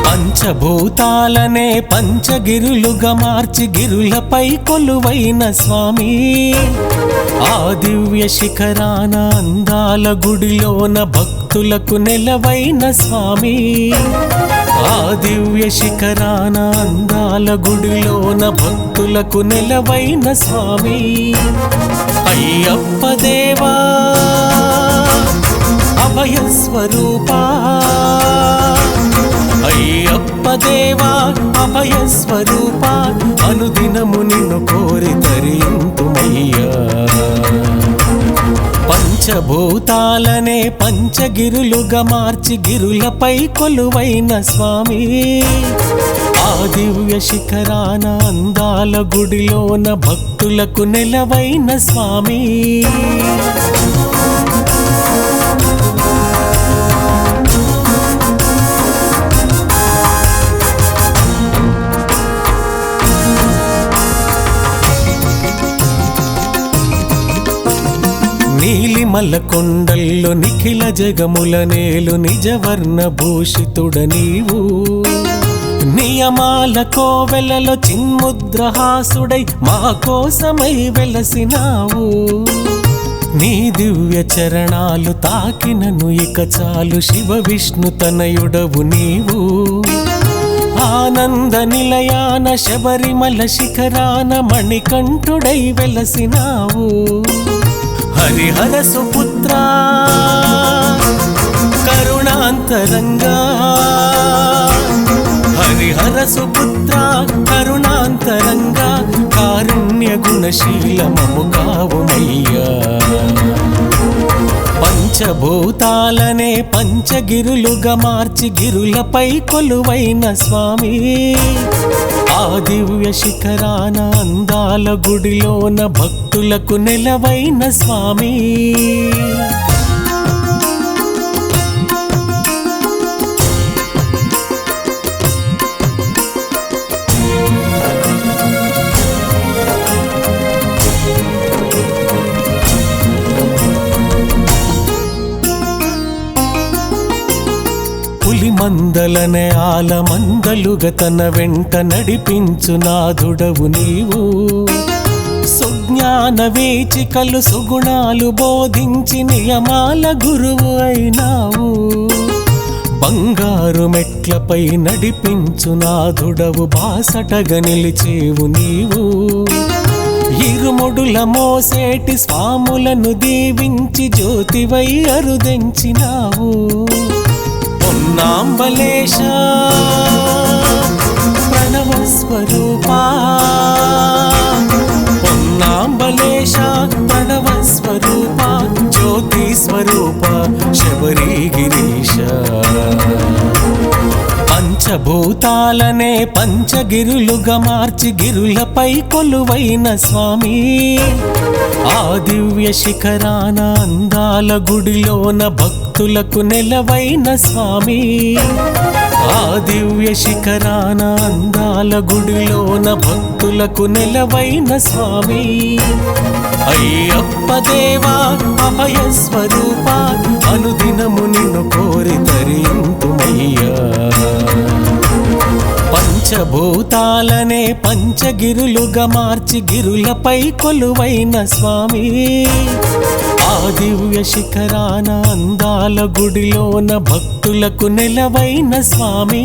పంచభూతాలనే పంచగిరులుగా మార్చి గిరులపై కొలువైన స్వామి, ఆ దివ్య శిఖరాన అందాల గుడిలోన భక్తులకు నెలవైన స్వామి, ఆ దివ్య శిఖరాన అందాల గుడిలోన భక్తులకు నెలవైన స్వామి. అయ్యప్ప దేవా అభయ స్వరూపా, అయ్యప్ప దేవా అభయ స్వరూపా, అనుదినము నిన్ను కోరి తరింతుమయ్యా. పంచభూతాలనే పంచగిరులుగా మార్చి గిరులపై కొలువైన స్వామి, ఆ దివ్య శిఖరాన అందాల గుడిలోన భక్తులకు నెలవైన స్వామి. నీలిమల కొండల్లో నిఖిల జగముల నేలు నిజవర్ణ భూషితుడ నీవు, నియమాల కోవెలలో చిన్ముద్రహాసుడై మా కోసమై వెలసినావు. నీ దివ్య చరణాలు తాకినను ఇక చాలు, శివ విష్ణు తనయుడవు నీవు. ఆనంద నిలయాన శబరిమల శిఖరాన మణికంఠుడై వెలసినావు. హరిహర సుపుత్రా కరుణాంతరంగా, హరిహర సుపుత్రా కరుణాంతరంగా, కారుణ్య గుణశీల మము కావుమయ్యా. పంచభూతాలనే పంచగిరులుగా మార్చి గిరులపై కొలువైన స్వామి, ఆ దివ్య శిఖరాన అందాల గుడిలోన భక్తులకు నెలవైన స్వామి. మందలనే ఆల మందలుగా తన వెంట నడిపించు నాథుడవు నీవు. సుజ్ఞాన వీచికలు సుగుణాలు బోధించి నియమాల గురువు అయినావు. బంగారు మెట్లపై నడిపించు నాథుడవు, బాసటగా నిలిచేవు నీవు. ఇరుముడుల మోసేటి స్వాములను దీవించి జ్యోతివై అరుదెంచినావు. పొన్నాంబలేశ ప్రణవ స్వరూపా, పొన్నాంబలేశ ప్రణవ స్వరూపా, జ్యోతి స్వరూప శబరి గిరీశ. పంచభూతాలనే పంచగిరులుగా మార్చి గిరులపై కొలువైన స్వామి, ఆ దివ్య శిఖరాన అందాల గుడిలోన భక్తులకు నెలవైన స్వామి, ఆ దివ్య శిఖరాన అందాల గుడిలోన భక్తులకు నెలవైన స్వామి. అయ్యప్ప దేవా అభయ స్వరూపా, అనుదినము నిన్ను కోరి తరింతుమయ్యా. పంచభూతాలనే పంచగిరులుగా మార్చి గిరులపై కొలువైన స్వామి, ఆ దివ్య శిఖరాన అందాల గుడిలోన భక్తులకు నెలవైన స్వామి.